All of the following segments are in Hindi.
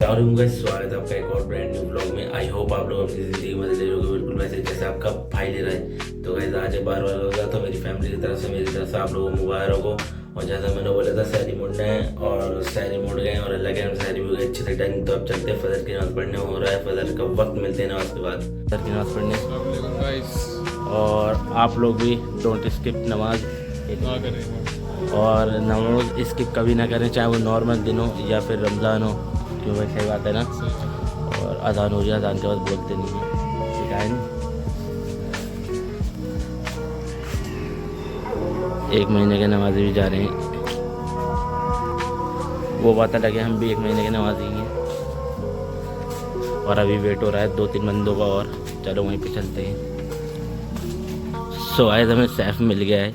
अस्सलाम गाइस, स्वागत है आपका एक और ब्रांड न्यू ब्लॉग में। आई होप आप लोग अपनी ज़िंदगी में ले रहे हो बिल्कुल वैसे जैसे आपका भाई ले रहा है। तो गाइस आज बार बार होगा तो मेरी फैमिली की तरफ से मेरी तरफ से आप लोगों को मुबारक हो। और जैसा मैंने बोला था सहरी मुड़ना है और सहरी मुड़ गए और अल्लाह के हम सहरी भी गए अच्छे से डन। तो अब चलते हैं फजर की नमाज़ पढ़ने, हो रहा है फजर का वक्त, मिलते हैं नमाज के बाद फजर की नमाज़ पढ़ने। और आप लोग भी डोंट स्किप नमाज और नमाज स्किप कभी ना करें, चाहे वो नॉर्मल दिन हो या फिर रमज़ान हो, क्यों भाई सही बात है ना। और अजान हो रही है, अजान के बाद बोलते नहीं है, ठीक है नहीं। 1 महीने के नमाजी भी जा रहे हैं, वो बात अलग है, हम भी 1 महीने के नमाजी हैं। और अभी वेट हो रहा है 2-3 बंदों का और चलो वहीं पे चलते हैं। सो आज हमें सैफ मिल गया है।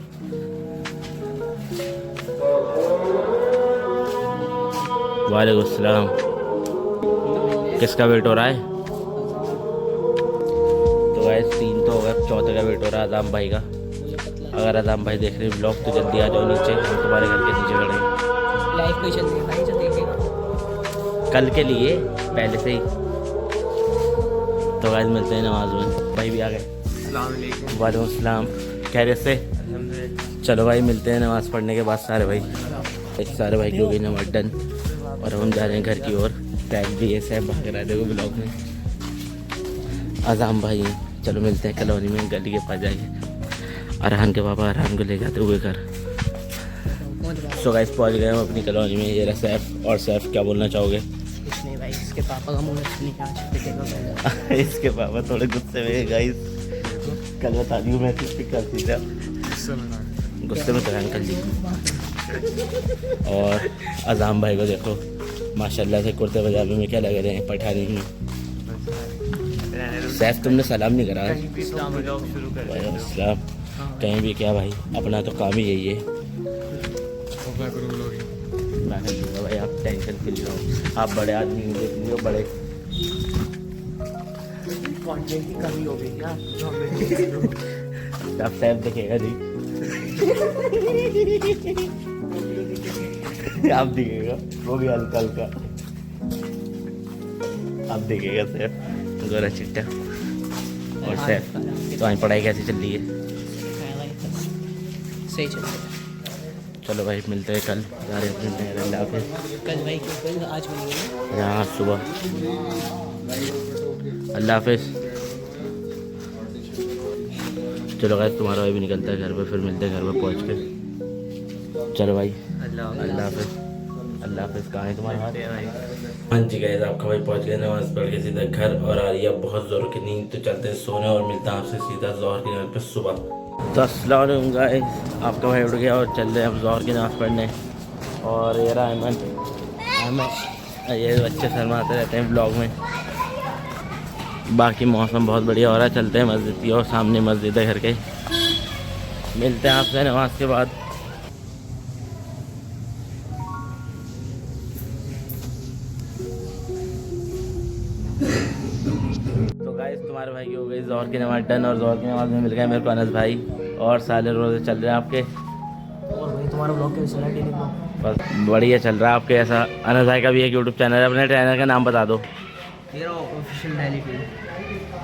वालेकुम सलाम। किसका वेट हो रहा है? तो गाइस 3 तो हो गया, 4थे का वेट हो रहा है अज़ाम भाई का। अगर अज़ाम भाई देख रहे हैं ब्लॉग तो जल्दी आ जाओ नीचे, हम तुम्हारे घर के नीचे खड़े हैं। लाइव कोई चल रही है भाई, जो देखेगा कल के लिए पहले से ही। तो गाइस मिलते हैं नमाज में। भाई भी आ गए। वालेकुम सलाम। खैरियत से? चलो भाई मिलते हैं नमाज़ पढ़ने के बाद सारे भाई। सारे भाई की हो गई नमाज डन और हम जा रहे हैं घर की ओर। टैग भी ऐसे भाग रहा है देखो ब्लॉग में। अज़ाम भाई हैं, चलो मिलते हैं कॉलोनी में, गली के पास जाएंगे। अरहान के पापा अरहान को ले जाते हुए घर। सो गाइस पहुंच गए हम अपनी कॉलोनी में। ये रहा सैफ। और सैफ क्या बोलना चाहोगे? कुछ नहीं भाई, इसके पापा का मुंह नहीं इसके पापा थोड़े गुस्से में है गाइस। कल बता दी मैसेज पिक कर दीजिए। गुस्से में तो अंकल जी। और अज़ाम भाई को देखो माशाल्लाह से कुर्ते पजामे में क्या लग रहे हैं, पठानी में। सैफ तुमने सलाम नहीं करा? सलाम कहीं भी क्या भाई, अपना तो काम ही यही है। मैं कर दूँगा भाई, आप टेंशन फ्री रहो। आप बड़े आदमी देख लीजिए, बड़े कंटेंट की कमी हो गई क्या? आप सैफ देखेगा नहीं। आप दिखेगा, वो भी हल्का हल्का आप दिखेगा सैफ गोरा चिट्टा। और सैफ तो पढ़ाई कैसी चल रही है? सही चल रहा है। चलो भाई मिलते हैं कल। जा रहे हैं अल्लाह हाफिज़। कल भाई क्यों? कल आज मिलेंगे यहाँ सुबह। अल्लाह हाफिज़। चलो गाइस तुम्हारा भाई भी निकलता है घर पे, फिर मिलते हैं घर पे पहुँच के। चलो भाई अल्लाह हाफिज़। अल्लाह हाफिज़। कहाँ है तुम्हारा भाई? हाँ जी गाइस आपका भाई पहुँच गया नमाज़ पढ़ के सीधा घर, और आ रही है बहुत ज़ोर की नींद। तो चलते हैं सोने और मिलता है आपसे सीधा ज़ोहर की नमाज़ पे सुबह। तो अस्सलाम वालेकुम गाइस, आपका भाई उठ गया और चल रहे हैं हम ज़ोहर की नमाज़ पढ़ने। और ये रहा अहमद, ये बच्चे शर्माते रहते हैं ब्लॉग में। बाकी मौसम बहुत बढ़िया हो रहा है। चलते हैं मस्जिद की और, सामने मस्जिद है घर के। मिलते हैं आपसे नमाज के बाद। तो गाइस तुम्हारे भाई की हो गई ज़ोहर की नमाज डन, और ज़ोहर की नमाज में मिल गए मेरे को अनस भाई। और साले रोज़े चल रहे हैं आपके। और भाई तुम्हारा ब्लॉग कैसा चल रहा है? डेली ब्लॉग बस बढ़िया चल रहा है आपके। ऐसा अनस भाई का भी एक यूट्यूब चैनल है, अपने चैनल का नाम बता दो। मेरा ऑफिशियल डेली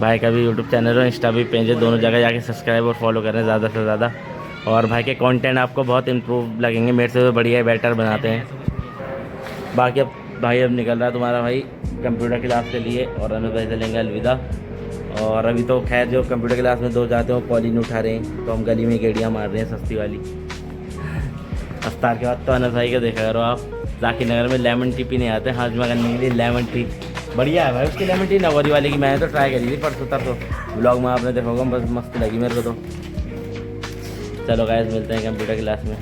भाई का भी यूट्यूब चैनल है, इंस्टा भी पेज है, दोनों जगह जाके सब्सक्राइब और फॉलो करें ज़्यादा से ज़्यादा। और भाई के कंटेंट आपको बहुत इम्प्रूव लगेंगे, मेरे से तो बढ़िया बेटर बनाते हैं। बाकी अब भाई अब निकल रहा है तुम्हारा भाई कंप्यूटर क्लास के लिए, और अनस भाई से लेंगे अलविदा। और अभी तो खैर जो कंप्यूटर क्लास में 2 जाते हैं वो कॉलिंग उठा रहे हैं, तो हम गली में गेड़ियाँ मार रहे हैं सस्ती वाली। अफ्तार के बाद तो अनस भाई को देखा करो आप, जाकिर नगर में लेमन टी पीने आते हैं हाजमा करने के लिए। लेमन टी बढ़िया है भाई उसकी लेमन टी, नगौरी वाले की। मैंने तो ट्राई करी थी परसों तरसों, ब्लॉग में आपने देखा होगा, बस मस्त लगी मेरे को तो। चलो गाइस मिलते हैं कंप्यूटर क्लास में।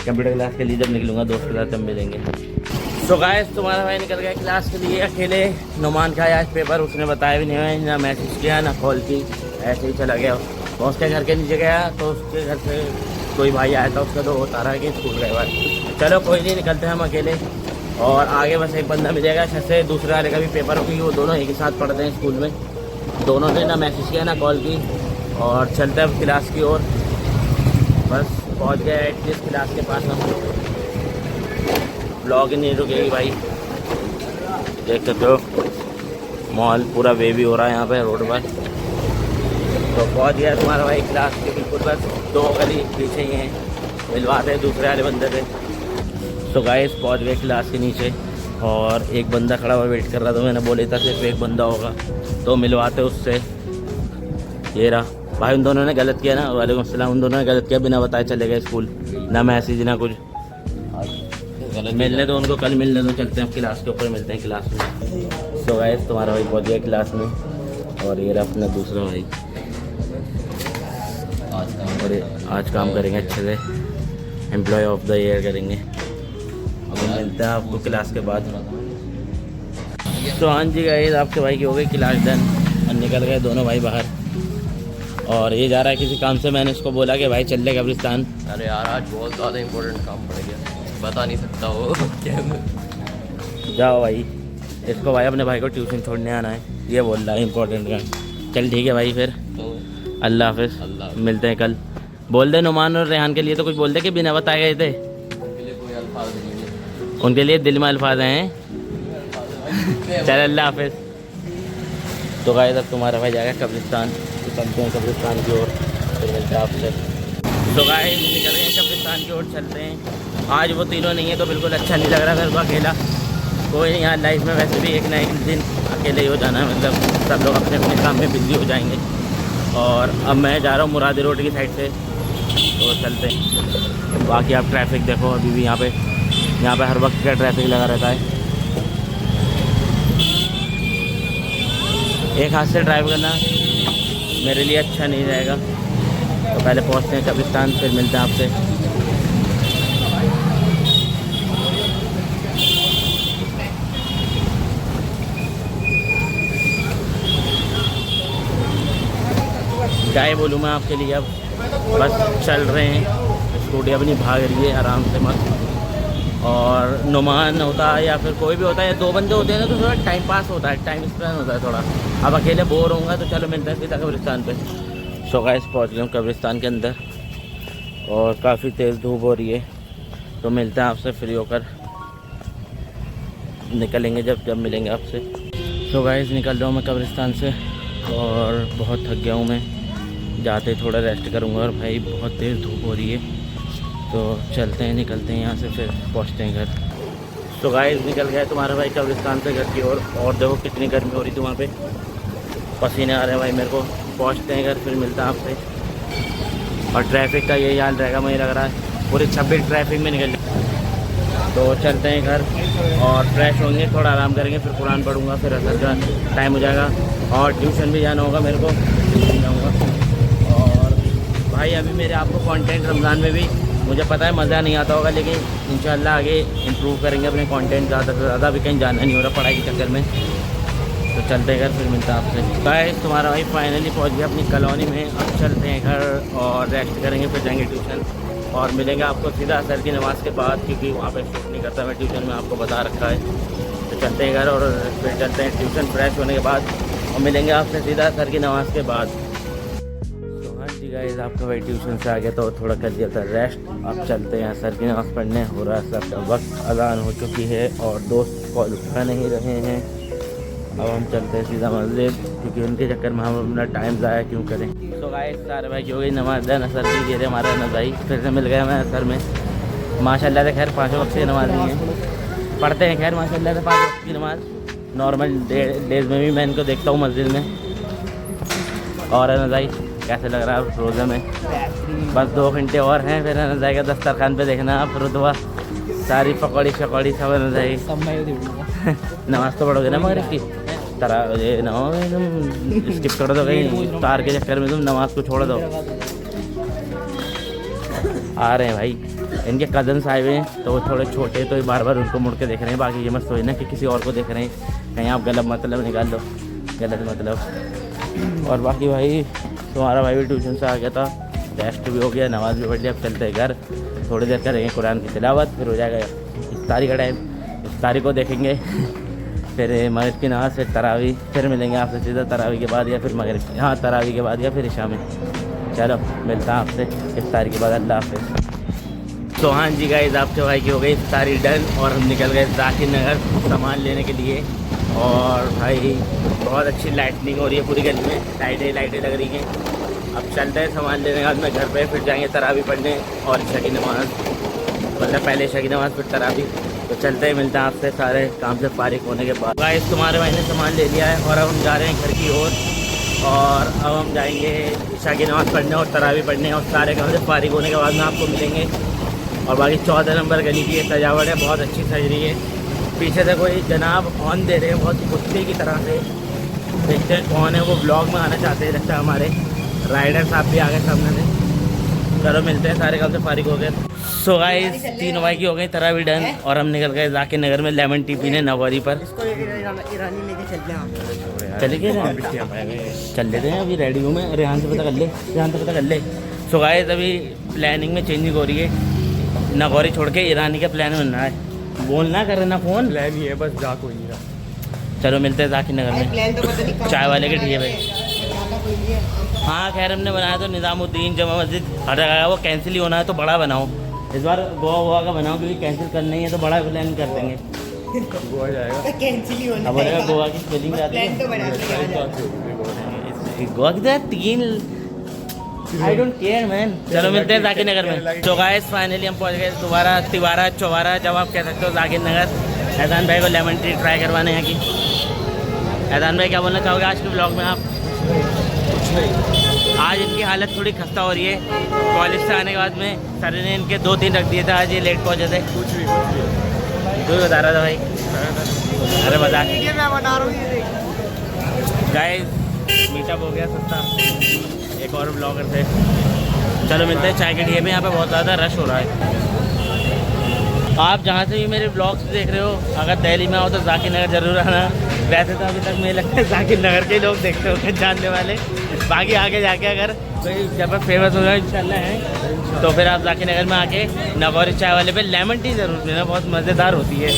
कंप्यूटर क्लास के लिए जब निकलूँगा दोस्त के साथ तब मिलेंगे। तो गाइस तुम्हारा भाई निकल गया क्लास के लिए अकेले। नुमान का आज पेपर, उसने बताया भी नहीं है, ना मैसेज किया ना कॉल की, ऐसे ही चला गया। और उसके घर के नीचे गया तो उसके घर से कोई भाई आया था, उसका तो बता रहा है कि स्कूल गए भाई। चलो कोई नहीं, निकलते हैं हम अकेले। और आगे बस एक बंदा मिलेगा से, दूसरे वाले का भी पेपर हो, क्योंकि वो दोनों एक ही साथ पढ़ते हैं स्कूल में। दोनों ने ना मैसेज किया ना कॉल की। और चलते हैं क्लास की ओर। बस पहुंच गए एटलीस्ट क्लास के पास हम। ब्लॉग नहीं रुकेगी भाई। देख सकते हो मॉल पूरा वेवी हो रहा है यहाँ पे रोड पर। तो पहुँच गया तुम्हारा भाई क्लास के बिल्कुल बस 2 गली पीछे ही हैं, मिलवाते हैं दूसरे वाले बंदे से। तो गाइस पहुँच गए क्लास के नीचे और एक बंदा खड़ा हुआ वेट कर रहा था। मैंने बोला था सिर्फ एक बंदा होगा तो मिलवाते उससे। ये रहा भाई, उन दोनों ने गलत किया ना, वालेकुम अस्सलाम, उन दोनों ने गलत किया, बिना बताए चले गए स्कूल, ना मैसेज ना कुछ। मिलने दो उनको, कल मिलने दो, चलते हैं क्लास के ऊपर, मिलते हैं क्लास में। सो गाइस तुम्हारा भाई पहुँच गया क्लास में और ये रहा अपना दूसरा भाई। और आज काम करेंगे अच्छे से, एम्प्लॉय ऑफ द ईयर करेंगे। अब मिलते हैं आपको क्लास के बाद। तो हाँ जी गाइस आपके भाई की हो गई क्लास डन और निकल गए दोनों भाई बाहर। और ये जा रहा है किसी काम से, मैंने इसको बोला कि भाई चल ले कब्रिस्तान। अरे यार आज बहुत ज़्यादा इम्पोर्टेंट काम पड़ गया, बता नहीं सकता वो क्या। जाओ भाई, इसको भाई अपने भाई को ट्यूशन छोड़ने आना है, ये बोल रहा है इम्पोर्टेंट का। चल ठीक है भाई, फिर तो अल्लाह हाफिज़, अल्लाह मिलते हैं कल। बोल दे नुमान और रेहान के लिए तो कुछ बोल दे कि बिना बताए गए थे, उनके लिए कोई अल्फाज नहीं है। उनके लिए दिल में अल्फाज हैं। चल अल्लाह हाफिज़। तो गाइस अब तुम्हारा भाई जाएगा कब्रिस्तान, तो चलते हैं कब्रिस्तान की ओर, फिर मिलते हैं आपसे। तो गाइस निकल गए कब्रिस्तान की ओर, चलते हैं। आज वो तीनों नहीं है तो बिल्कुल अच्छा नहीं लग रहा मेरे को अकेला। कोई नहीं, यहाँ लाइफ में वैसे भी एक ना एक दिन अकेले ही हो जाना है, मतलब सब लोग अपने अपने काम में बिजी हो जाएंगे। और अब मैं जा रहा हूँ मुरादी रोड की साइड से, तो चलते हैं। बाकी आप ट्रैफिक देखो, अभी भी यहाँ पे हर वक्त का ट्रैफिक लगा रहता है। एक हाथ से ड्राइव करना मेरे लिए अच्छा नहीं रहेगा, तो पहले पहुँचते हैं कब्रिस्तान, फिर मिलते हैं आपसे। क्या ही बोलूँ मैं आपके लिए, अब बस चल रहे हैं, स्कूटी अपनी भाग रही है आराम से मस्त। और नुमान होता है या फिर कोई भी होता है, या 2 बंदे होते हैं ना तो थोड़ा टाइम पास होता है, टाइम स्पेंड होता है थोड़ा। अब अकेले बोर होऊंगा तो चलो मिलते हैं सीधा कब्रिस्तान पे। सो गाइस पहुँच गए कब्रिस्तान के अंदर और काफ़ी तेज़ धूप हो रही है, तो मिलते हैं आपसे फ्री होकर, निकलेंगे जब मिलेंगे आपसे। सो गाइस निकल रहा हूँ मैं कब्रिस्तान से और बहुत थक गया हूँ मैं, जाते थोड़ा रेस्ट करूँगा। और भाई बहुत तेज़ धूप हो रही है, तो चलते हैं, निकलते हैं यहाँ से, फिर पहुँचते हैं घर। तो गाइस निकल गया तुम्हारा भाई कब्रिस्तान से घर की ओर, और देखो कितनी गर्मी हो रही थी वहाँ पे, पसीने आ रहे हैं भाई मेरे को। पहुँचते हैं घर, फिर मिलता है आपसे। और ट्रैफिक का यही हाल रहेगा, मुझे लग रहा है पूरे 26 ट्रैफिक में निकल जाए। तो चलते हैं घर और फ्रेश होंगे, थोड़ा आराम करेंगे, फिर कुरान पढ़ूँगा, फिर असर का टाइम हो जाएगा और ट्यूशन भी जाना होगा मेरे को, ट्यूशन जाऊँगा। और भाई अभी मेरे आपको कंटेंट रमज़ान में भी मुझे पता है मज़ा नहीं आता होगा, लेकिन इंशाल्लाह आगे इम्प्रूव करेंगे अपने कंटेंट, ज़्यादा से ज़्यादा। भी कहीं जाना नहीं हो रहा पढ़ाई के चक्कर में, तो चलते हैं घर, फिर मिलता है आपसे। गाइस तुम्हारा भाई फाइनली पहुंच गया अपनी कॉलोनी में, अब चलते हैं घर और रेस्ट करेंगे, फिर जाएंगे ट्यूशन और मिलेंगे आपको सीधा असर की नमाज़ के बाद, क्योंकि वहाँ पे शूट नहीं करता मैं ट्यूशन में, आपको बता रखा है। तो चलते हैं घर और फिर चलते हैं ट्यूशन फ्रेश होने के बाद, और मिलेंगे आपसे सीधा असर की नमाज़ के बाद। तो हाँ जी गाइस आपका भाई ट्यूशन से आ गया तो थोड़ा कर दिया था रेस्ट, अब चलते हैं असर की नमाज़ पढ़ने। हो रहा है सब का वक्त, अज़ान हो चुकी है और दोस्त कॉल उठा नहीं रहे हैं। अब हम चलते हैं सीधा मस्जिद, क्योंकि उनके चक्कर में हम अपना टाइम ज़ाया क्यों करें। तो गाइस सारे भाई की हो गई नमाज डन, असर की दे रहे हमारा अनस भाई, फिर से मिल गया मैं असर में माशाल्लाह से। खैर 5 वक्त की नमाज नहीं है, पढ़ते हैं खैर माशाल्लाह से 5 वक्त की नमाज। नॉर्मल डेज में भी मैं इनको देखता हूँ मस्जिद में। और अनस भाई कैसे लग रहा है रोज़े में? बस 2 घंटे और हैं, फिर अनस भाई का दस्तरखान पे देखना आप रुतबा, सारी पकौड़ी शकौड़ी सब अनस भाई। नमाज तो पढ़ोगे ना मगरिब की तरह, ये ना हो तुम स्किप कर दो कहीं तार के चक्कर में, तुम नमाज को छोड़ दो। आ रहे हैं भाई इनके कज़न्स आए हुए हैं, तो वो थोड़े छोटे, तो बार बार उनको मुड़ के देख रहे हैं। बाकी ये मत सोचना कि किसी और को देख रहे हैं, कहीं आप गलत मतलब निकाल लो, गलत मतलब। और बाकी भाई तुम्हारा भाई भी ट्यूशन से आ गया था, रेस्ट भी हो गया, नमाज़ भी पढ़ लिया। अब चलते हैं घर, थोड़ी देर करेंगे कुरान की तिलावत, फिर हो जाएगा इफ्तारी का टाइम, इफ्तारी को देखेंगे। फिर मगरिब की नमाज़, फिर तरावी, फिर मिलेंगे आपसे सीधा तरावी के बाद, या फिर मगरिब, हाँ तरावी के बाद, या फिर इशा में। चलो मिलता हूँ आपसे इफ्तारी के बाद, अल्लाह हाफ़िज़। तो हाँ जी गाइस आपके भाई की हो गई इफ्तारी डन और हम निकल गए जाकिर नगर सामान लेने के लिए। और भाई बहुत अच्छी लाइटनिंग हो रही है पूरी गली में, लाइटें लग रही हैं। अब चलते हैं सामान लेने के बाद में घर पे, फिर जाएंगे तरावी पढ़ने और ईशा की नमाज़, मतलब पहले ईशा की नमाज़ फिर तरावी। तो चलते हैं, मिलते हैं आपसे सारे काम से फारिग होने के बाद। गाइस तुम्हारे भाई ने सामान ले लिया है और अब हम जा रहे हैं घर की ओर, और अब हम जाएंगे ईशा की नमाज़ पढ़ने और तरावी पढ़ने, और सारे काम से फारिग होने के बाद में आपको मिलेंगे। और बाकी 14 नंबर गली की ये सजावट है, बहुत अच्छी सज रही है। पीछे से कोई जनाब हॉर्न दे रहे हैं बहुत कुत्ते की तरह से, देखते हैं कौन है वो। ब्लॉग में आना चाहते हैं लगता है हमारे राइडर साहब भी आ गए सामने से। चलो मिलते हैं, सारे काम से फारिग हो गए। सो गाइस 3 भाई की हो गई तरावी डन, और हम निकल गए जाकिर नगर में लेमन टी पीने नवारी पर। ईरानी लेके चलते हैं, चले गए, चल लेते हैं अभी, रेडी हूँ मैं। रेहान से पता कर ले, रेहान से पता कर ले। सो गाइस अभी प्लानिंग में चेंजिंग हो रही है, नगौरी छोड़ के ईरानी का प्लान बन रहा है। बोलना कर ना फोन, प्लान ही है बस, जा कोई नहीं रहा। चलो मिलते हैं जाकिर नगर में चाय वाले के ढिए पे। हाँ खैर हमने बनाया तो निज़ामुद्दीन जमा मस्जिद हर जगह, वो कैंसिल ही होना है तो बड़ा बनाओ इस बार, गोवा का बनाओ, क्योंकि कैंसिल करना ही है तो बड़ा प्लान कर देंगे। गोवा जाएगा, कैंसिल ही होना अब बोलेगा गोवा की स्पेलिंग आती है गोवा की तरह 3 आई डोंट केयर मैन। चलो मिलते हैं जाकिर नगर में। तो गाइस फाइनली हम पहुंच गए दोबारा तिवारा चौबारा, जब आप कह सकते हो जाकिर नगर। ऐदान भाई को लेमन टी ट्राई करवाने हैं कि ऐदान भाई क्या बोलना चाहोगे आज के ब्लॉग में आप? आज इनकी हालत थोड़ी खस्ता हो रही है, कॉलेज से आने के बाद में सर ने इनके 2-3 रख दिए थे, आज ये लेट पहुंचे थे। कुछ भी तू ही बता रहा था भाई। अरे बता मैं बता रहा हूँ। गाइस मीटअप हो गया सस्ता एक और ब्लॉगर थे। चलो मिलते हैं चाय के ढिए में, यहाँ पे बहुत ज़्यादा रश हो रहा है। आप जहाँ से भी मेरे ब्लॉग्स देख रहे हो, अगर दिल्ली में आओ तो जाकिर नगर जरूर आना। वैसे तो अभी तक मुझे लगता है जाकिर नगर के लोग देखते होंगे जानने वाले, बाकी आगे जाके अगर कोई जब फेमस होगा इंशाल्लाह है तो फिर आप जाकिर नगर में आके नगौरी चाय वाले पे लेमन टी ज़रूर पीना, बहुत मज़ेदार होती है।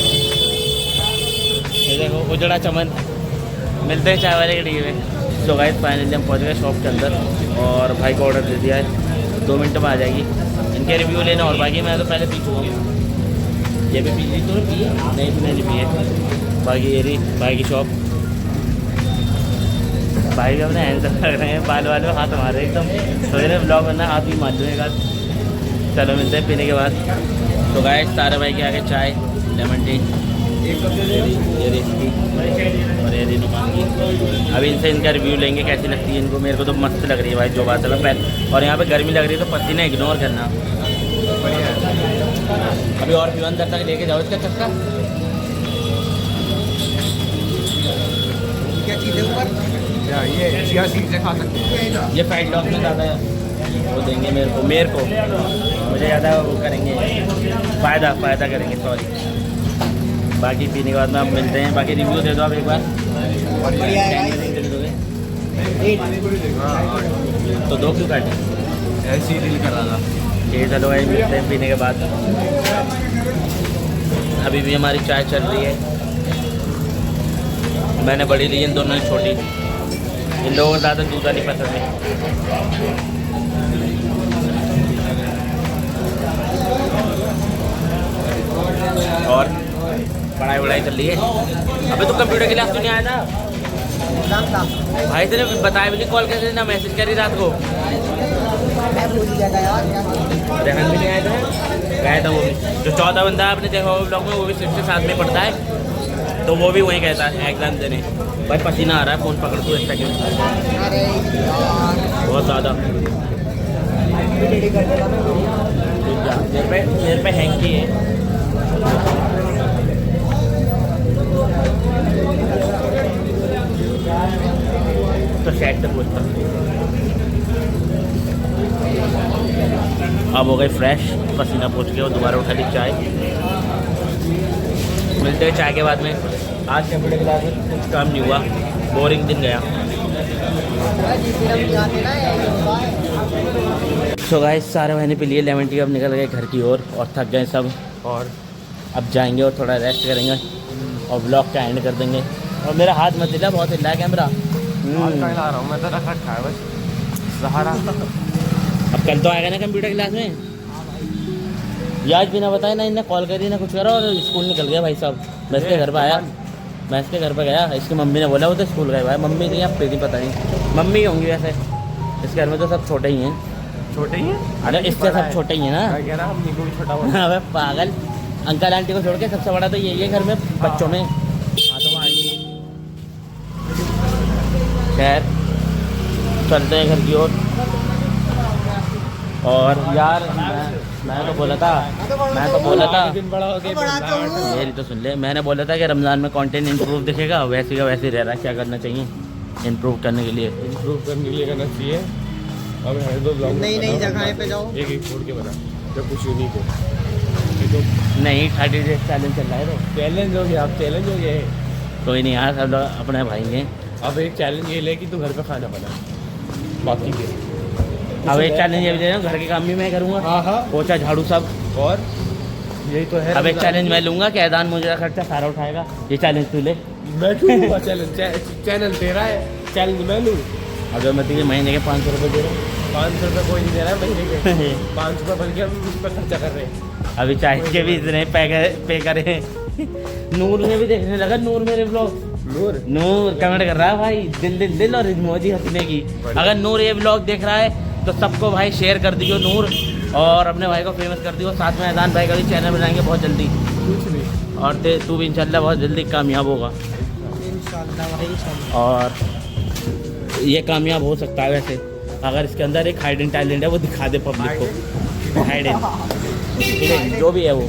ये देखो उजड़ा चमन। मिलते हैं चाय वाले के ढिए में। सो गाइस फाइनली हम पहुँच गए शॉप के अंदर, और भाई को ऑर्डर दे दिया है, 2 मिनट में आ जाएगी। इनके रिव्यू लेना, और बाकी मैं तो पहले पी चुका हूँ। ये भी पी ली तो पी नहीं तो नहीं पी है। बाकी ये रही भाई की शॉप। भाई भी अपने हैंडसम लग रहे हैं, बाल वाल में हाथ मार रहे एकदम, सोच रहे ब्लॉग बनना हाथ भी मार दूँगा। चलो मिलते हैं पीने के बाद। तो गाइस तारे भाई के आगे चाय लेमन टी, ये इसकी और ये नुमान की। अभी इनसे इनका रिव्यू लेंगे कैसी लगती है इनको। मेरे को तो मस्त लग रही है भाई जो बात है पहले, और यहाँ पे गर्मी लग रही है तो पसीना इग्नोर करना। अभी और भी अंदर तक लेके जाओ इसका चक्का। क्या चीज़ें ऊपर ये चिया सीड से खा सकते हैं। ये फैट लॉस में ज़्यादा वो देंगे मेरे को मुझे ज़्यादा वो करेंगे, फ़ायदा करेंगे, सॉरी। बाकी पीने के बाद में आप मिलते हैं। बाकी रिव्यू दे दो आप एक बार। बढ़िया है दे दोगे तो 2 क्यों काटे? ऐसे ही दिल कर रहा था। ठीक है चलो भाई मिलते हैं पीने के बाद। अभी भी हमारी चाय चल रही है। मैंने बड़ी ली, इन दोनों ने छोटी। इन लोगों को ज़्यादा दूध नहीं पसंद है। और पढ़ाई चल रही है। अबे तो कंप्यूटर क्लास तो नहीं आया था भाई? तेरे बताया भी नहीं, कॉल करके ना मैसेज करी रात को। रेहान भी नहीं आया था, गया था वो भी। जो 14 बंदा आपने देखा होगा ब्लॉग में, वो भी सिर्फ साथ में पढ़ता है, तो वो भी वहीं गया था एग्जाम देने। भाई पसीना आ रहा है, फ़ोन पकड़ तू ऐसा क्यों? बहुत ज़्यादा मेरे पे हैंकी है। तो शायद से पूछता अब हो गए फ्रेश, पसीना पूछ के, और दोबारा उठा ली चाय। मिलते हैं चाय के बाद में। आज कंप्यूटर क्लास में कुछ काम नहीं हुआ, बोरिंग दिन गया। सो गाइस सारे महीने पी लिए लेमन टी, अब निकल गए घर की ओर और थक गए सब, और अब जाएंगे और थोड़ा रेस्ट करेंगे और ब्लॉग का एंड कर देंगे। और मेरा हाथ मत हिला, बहुत हिला है कैमरा। ला रहा हूँ मैं तो, रखा है बस सहारा। अब कल तो आएगा ना कंप्यूटर क्लास में? ये आज बिना बताए ना इन्हें कॉल करी ना कुछ करा, और स्कूल निकल गया भाई साहब। मैं इसके घर पर आया, मैं इसके घर पे गया, इसकी मम्मी ने बोला वो तो स्कूल गए भाई, मम्मी नहीं अब नहीं पता नहीं, मम्मी होंगी वैसे। इस घर में तो सब छोटे ही हैं। छोटे ही हैं? अरे इससे सब छोटे ही हैं ना। मैं कह रहा हम को भी छोटा हुआ। अबे पागल, अंकल आंटी को छोड़ के सबसे बड़ा तो यही है घर में बच्चों में। हाँ तो वहाँ आएंगे। खैर चलते हैं घर की ओर। और यार मैं तो बोला था दिन बड़ा हो गया। मेरी तो सुन ले, मैंने बोला था कि रमज़ान में कंटेंट इंप्रूव दिखेगा, वैसे का वैसे ही रह रहा है। क्या करना चाहिए इंप्रूव करने के लिए? इम्प्रूव करने के लिए करना चाहिए। अब हर दो ब्लॉग नई नई जगह पे जाओ, एक एक छोड़ के बना जब कुछ यूनिक हो। तो नहीं 30 डेज चैलेंज चल रहा है तो चैलेंज हो गया, अब चैलेंज हो गया है। कोई नहीं यार, सब लोग अपने भाई हैं। अब एक चैलेंज ये ले कि तू घर पे खाना बना, बाकी के अब एक चैलेंज ये भी ले रहा हूँ, घर के काम भी मैं करूँगा, हाँ हाँ। पोछा झाड़ू सब। और यही तो है। अब एक चैलेंज मैं लूँगा कि ऐदान मुझे खर्चा सारा उठाएगा। ये चैलेंज तू ले। मैं क्यों लूँगा चैलेंज? चैनल तेरा है, चैलेंज मैं लूँ। अगर मैं तुझे महीने के 500 रुपये दे रहा हूँ। 500 रुपये कोई नहीं दे रहा है महीने के। 500 रुपये बल्कि हम उस पर खर्चा कर रहे हैं। अभी चाय के भी इतने पे करे। नूर ने भी देखने लगा, नूर मेरे ब्लॉग। नूर कमेंट कर रहा है भाई, दिल दिल दिल और इमोजी हंसने की। अगर नूर ये ब्लॉग देख रहा है तो सबको भाई शेयर कर दियो नूर, और अपने भाई को फेमस कर दियो। साथ में ऐदान भाई का भी चैनल बनाएंगे बहुत जल्दी। कुछ भी। और तू भी इंशाल्लाह बहुत जल्दी कामयाब होगा। इंशाल्लाह भाई इंशाल्लाह। और ये कामयाब हो सकता है वैसे, अगर इसके अंदर एक हाइडन टैलेंट है वो दिखा दे पब्लिक को। हाइडन ठीक है, जो भी है वो।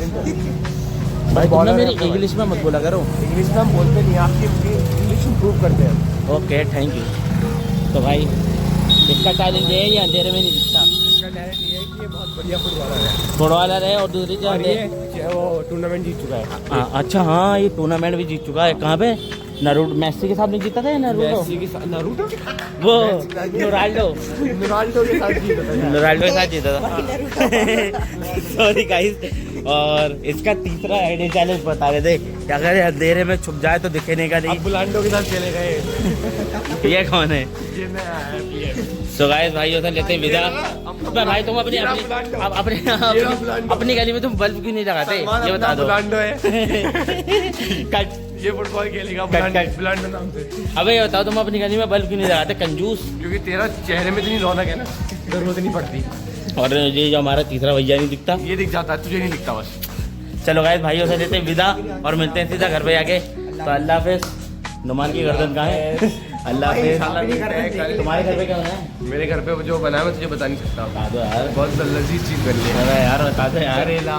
भाई तुम ना मेरी इंग्लिश में मत बोला करो। इंग्लिश में हम बोलते नहीं, आपकी इंग्लिश इम्प्रूव करते हैं। Okay thank you. तो भाई इसका टैलेंट ये है, ये अंधेरे में नहीं दिखता। इसका टैलेंट ये है कि ये बहुत बढ़िया फुटबॉलर है। फुटबॉलर है और दूसरी और चीज़ ये वो टूर्नामेंट जीत चुका है। अच्छा हाँ, ये टूर्नामेंट भी जीत चुका है। कहाँ पे? नरूटो, मेसी के साथ नहीं जीता था या नरूटो? मेसी के साथ नारुतो? वो रोनाल्डो रोनाल्डो के साथ जीता था। रोनाल्डो के साथ जीता था। Sorry guys. और इसका तीसरा आइडिया चैलेंज बता रहे थे कि अगर ये अंधेरे में छुप जाए तो दिखने का नहीं। अब बुलांडो के साथ चले गए। ये कौन है? ये मैं आया PM। सो गाइस भाई उधर लेते हैं विदा। अबे भाई तुम अपनी गली में तुम बल्ब क्यों नहीं लगाते ये बता दो। बुलांडो है। कट। ये फुटबॉल खेलेगा कट। बुलांडो नाम से। अबे ये बताओ तुम अपनी गली में बल्ब क्यों नहीं लगाते कंजूस? क्योंकि तेरा चेहरे में इतनी रौनक है ना, जरूरत नहीं पड़ती। और ये जो हमारा तीसरा भैया नहीं दिखता, ये दिख जाता है, तुझे नहीं दिखता बस। चलो गाइस भाइयों से लेते हैं विदा और मिलते हैं सीधा घर पे जाके। तो अल्लाह हाफिज़। नुमान की गर्दन कहाँ है? अल्लाह हाफिज़। तुम्हारे घर पे क्या होना है? मेरे घर पे जो बना है मैं तुझे बता नहीं सकता। बता दो यार। बहुत लजीज चीज बनी है। अरे यार बता दो यार। करेला।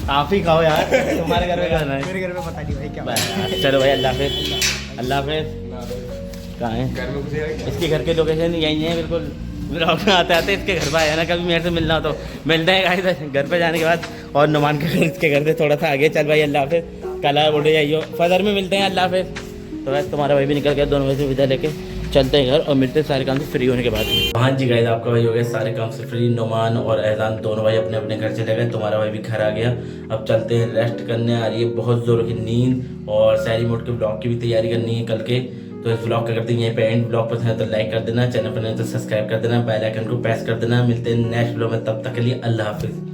आप ही खाओ यार। तुम्हारे घर पे क्या होना है? मेरे घर पे पता नहीं भाई क्या। बस, चलो भाई अल्लाह हाफिज़। अल्लाह हाफिज़। कहाँ है? घर में घुसेगा क्या? इसके घर की लोकेशन यही है बिल्कुल। ब्लॉग में आते आते इसके घर पे आया ना, कभी मेरे से मिलना हो तो मिलते हैं गाइस घर पे जाने के बाद। और नुमान के घर इसके घर से थोड़ा सा आगे। चल भाई अल्लाह हाफिज़। कल आए बोले जाइयो, फजर में मिलते हैं। अल्लाह हाफिज़। तो वैसे तुम्हारा भाई भी निकल गया, दोनों वैसे विदा लेके चलते हैं घर और मिलते हैं सारे काम से फ्री होने के बाद। हाँ जी गाइस, आपका भाई हो गया सारे काम से फ्री। नुमान और ऐज़ान दोनों भाई अपने अपने घर चले गए। तुम्हारा भाई भी घर आ गया। अब चलते हैं रेस्ट करने। आ रही है बहुत ज़ोरों की नींद और सैरी मोड के ब्लॉग की भी तैयारी करनी है कल के। तो इस ब्लॉग का करते हैं यहीं पे एंड। ब्लॉग पसंद है तो लाइक कर देना, चैनल पर नहीं तो सब्सक्राइब कर देना, बेल आइकन को प्रेस कर देना। मिलते हैं नेक्स्ट ब्लॉग में, तब तक के लिए अल्लाह हाफिज़।